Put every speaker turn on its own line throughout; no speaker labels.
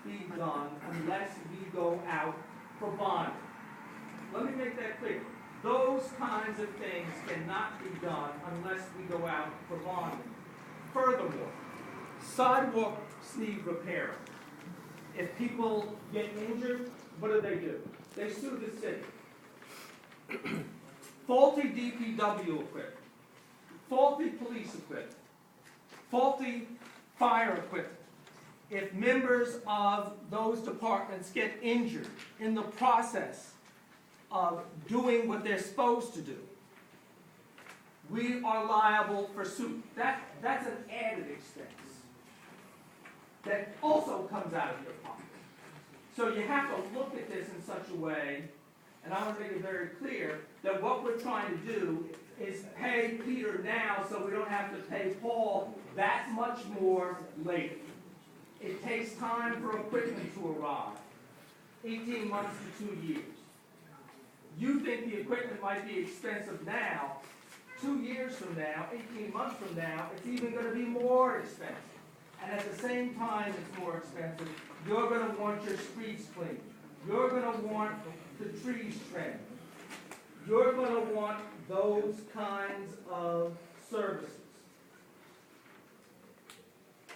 be done unless we go out for bonding. Let me make that clear. Those kinds of things cannot be done unless we go out for bonding. Furthermore, sidewalks need repairing. If people get injured, what do? They sue the city. Faulty DPW equipment, faulty police equipment, faulty fire equipment. If members of those departments get injured in the process of doing what they're supposed to do, we are liable for suit. That's an added expense that also comes out of your pocket. So you have to look at this in such a way, and I want to make it very clear, that what we're trying to do is pay Peter now so we don't have to pay Paul that much more later. It takes time for equipment to arrive, 18 months to 2 years. You think the equipment might be expensive now, 2 years from now, 18 months from now, it's even going to be more expensive. And at the same time it's more expensive, you're going to want your streets cleaned. You're going to want the trees trimmed. You're going to want those kinds of services.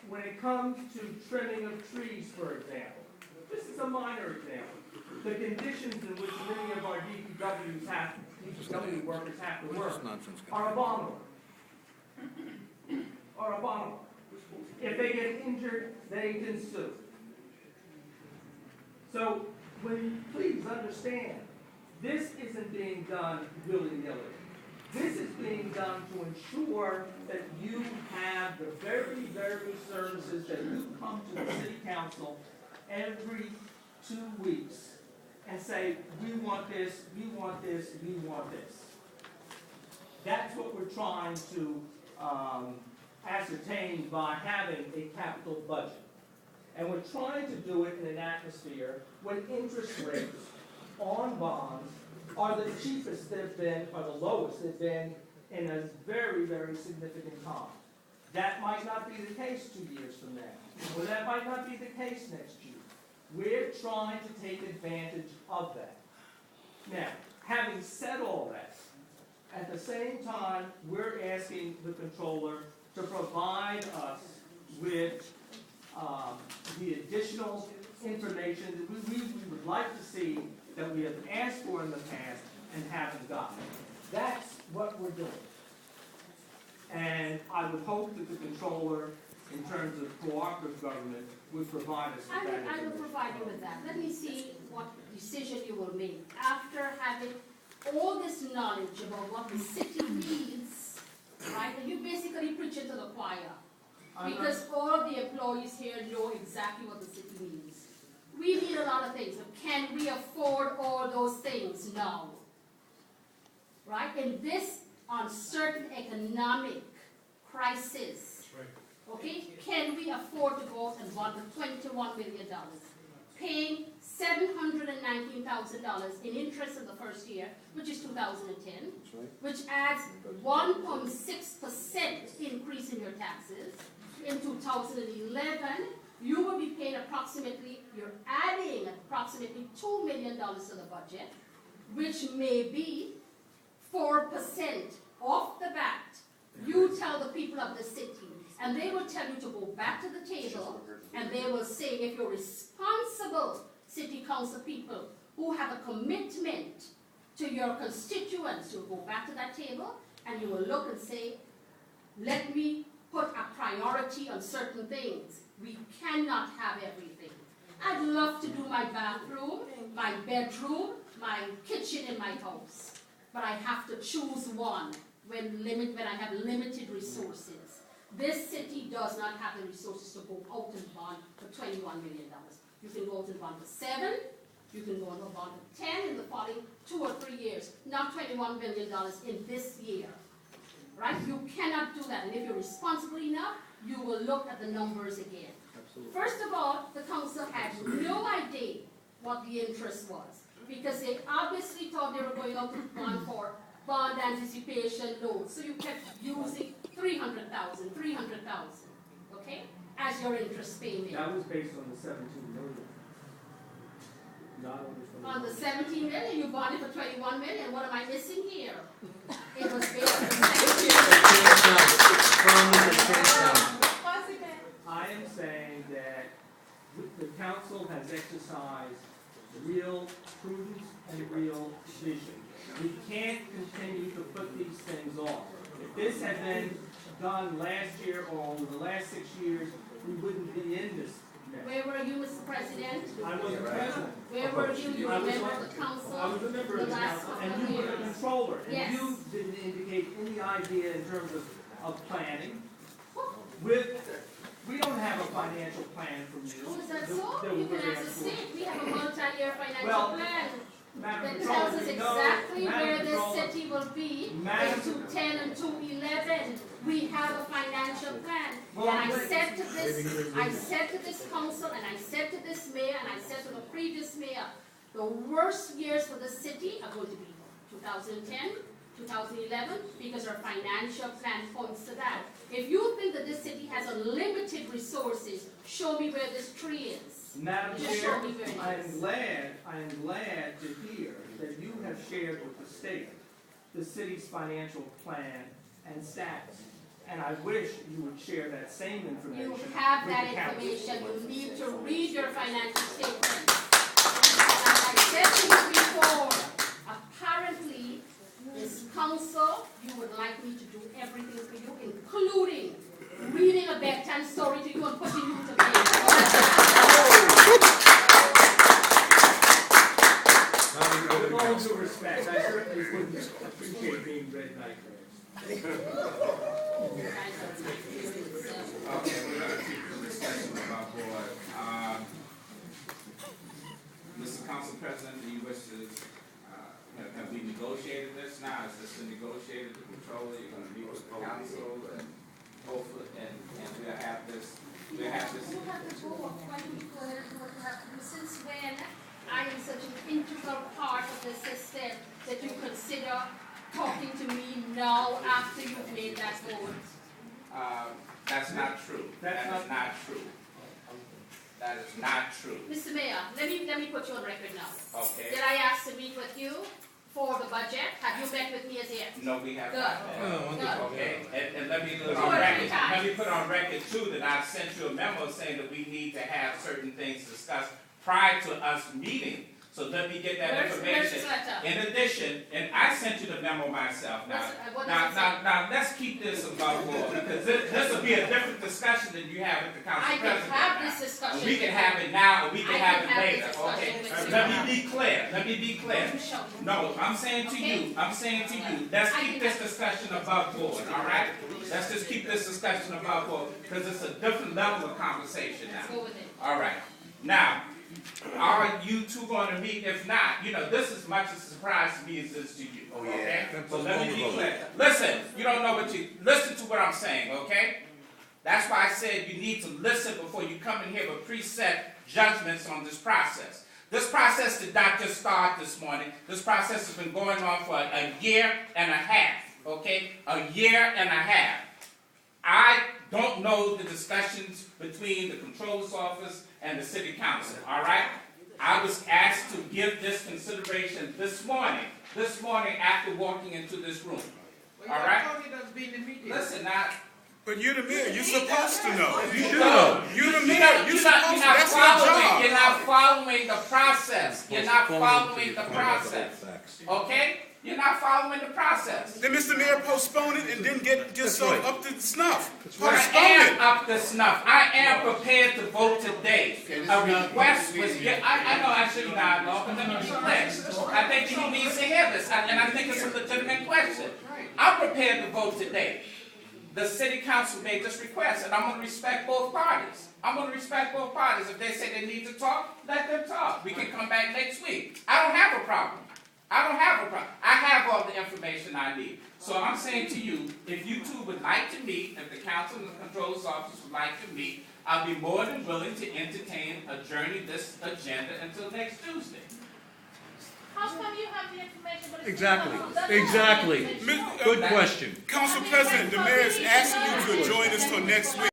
When it comes to trimming of trees, for example, this is a minor example. The conditions in which many of our DPW workers have to work are abominable. If they get injured, they can sue. So, please understand, this isn't being done willy-nilly. This is being done to ensure that you have the very, very services that you come to the city council every 2 weeks and say, we want this, we want this, we want this. That's what we're trying to ascertain by having a capital budget. And we're trying to do it in an atmosphere when interest rates on bonds are the cheapest they've been, or the lowest they've been in a very, very significant time. That might not be the case 2 years from now, or that might not be the case next year. We're trying to take advantage of that. Now, having said all that, at the same time, we're asking the controller to provide us with the additional information that we would like to see that we have asked for in the past and haven't gotten. That's what we're doing. And I would hope that the controller, in terms of cooperative government, would provide us with that.
I will provide you with that. Let me see what decision you will make after having all this knowledge about what the city needs, right? And you basically preach it to the choir. Because all of the employees here know exactly what the city needs. We need a lot of things, but can we afford all those things? No. Right? In this uncertain economic crisis, okay, can we afford to go and bond for $21 million? Paying $719,000 in interest in the first year, which is 2010, which adds 1.6% increase in your taxes. In 2011, you will be paying you're adding approximately $2 million to the budget, which may be 4% off the bat. You tell the people of the city, and they will tell you to go back to the table, and they will say, if you're responsible city council people who have a commitment to your constituents, you'll go back to that table, and you will look and say, let me put a priority on certain things. We cannot have everything. I'd love to do my bathroom, my bedroom, my kitchen in my house, but I have to choose one when I have limited resources. This city does not have the resources to go out and bond for $21 million. You can go out and bond for 7, you can go out and bond for 10 in the following 2 or 3 years, not $21 million in this year. Right? You cannot do that. And if you're responsible enough, you will look at the numbers again. Absolutely. First of all, the council had no idea what the interest was, because they obviously thought they were going out to bond for bond anticipation loans. So you kept using $300,000, okay, as your interest payment.
That was based on the $17 million.
On the 17 million, you bought it for 21 million. What am I missing here? It was based on
I am saying that the council has exercised real prudence and real vision. We can't continue to put these things off. If this had been done last year or over the last 6 years, we wouldn't be in this mess.
Where were you, Mr. President?
I wasn't president.
Where were you? You
I was
remember
on-
the council?
I was a member of the
last
council,
couple
and
of
you were the
years.
controller, and
Yes.
you didn't indicate any idea in terms of planning. We don't have a financial plan from you.
Oh, is that
that
so?
we're
You can
gonna
ask the
ask for.
state. We have a multi-year financial
Well,
plan
Madam
that
Controller,
tells us
you know,
exactly
Madam
where this
Controller,
city will be
Madam-
in 2010 and 2011. We have a financial plan.
Well,
And I
wait.
said to this council, and I said to this mayor, and I said to the previous mayor, the worst years for the city are going to be 2010, 2011, because our financial plan points to that. If you think that this city has unlimited resources, show me where this tree is.
Madam
Just
Chair,
show me where it
I
is.
am glad to hear that you have shared with the state the city's financial plan and status. And I wish you would share that same information
You
with
have
the
that
council.
information, you need to read your financial statement. As I said to you before, apparently, this council, you would like me to do everything for you, including reading a bedtime story to you and putting you to bed.
With all due respect, I certainly wouldn't appreciate being read nightmares.
Okay, we're gonna keep the discussion about board. Mr. Council President, do you wish to, have we negotiated this now? Is this negotiated, the controller, you're gonna meet with the council and hopefully, and we'll have this.
You have to go, why don't you go ahead and do what you have to do? Since when I am such an integral part of the system that you consider talking to me now after you've made that vote?
That's not true. That is not true. That is not true.
Mr. Mayor, let me put you on record now.
Okay.
Did I ask to meet with you for the budget? Have you met with me as yet?
No, we have
Good.
not.
Good.
Okay, and let me put
Two
on
or
record,
three times.
let me put on record too, that I sent you a memo saying that we need to have certain things discussed prior to us meeting. So let me get that
Where's
information.
this letter?
In addition, and I sent you the memo myself.
What does it say?
Now, let's keep this above board, because this will be a different discussion than you have with the council
I can
president.
have this discussion.
We can have it now, or we can
I
have
can
it
have
later,
this
okay?
discussion with
Let
you.
me be clear, let me be clear.
Show me.
No, I'm saying to you, let's keep this discussion above board, all right? Let's just keep this discussion above board, because it's a different level of conversation
Let's
now.
go with it.
All right. Now, are you two going to meet? If not, this is much a surprise to me as it is to you.
Oh, yeah.
Okay? So let me be clear. Listen, you don't know what you, listen to what I'm saying, okay? That's why I said you need to listen before you come in here with preset judgments on this process. This process did not just start this morning. This process has been going on for a year and a half, okay? A year and a half. I don't know the discussions between the Controller's Office and the City Council, all right? I was asked to give this consideration this morning after walking into this room, all right? Listen, now,
But you're the mayor, you're supposed to know.
you should know.
You're the mayor, you're supposed to, that's your job.
You're not following the process. You're not following the process, okay? You're not following the process.
Then Mr. Mayor postpone it and then get yourself up to snuff.
I
Postpone
am
it.
up to snuff. I am prepared to vote today. A request was given. I know I should not, Lord, but let me be clear. I think he needs to hear this, and I think it's a legitimate question. I'm prepared to vote today. The city council made this request, and I'm going to respect both parties. If they say they need to talk, let them talk. We can come back next week. I don't have a problem. I have all the information I need. So I'm saying to you, if you two would like to meet, if the council and the controller's office would like to meet, I'll be more than willing to entertain adjourning this agenda until next Tuesday.
How come you have the information but it's
Exactly,
not done?
exactly.
Mr.
Good question.
Council President, the mayor is asking you to join us till next week.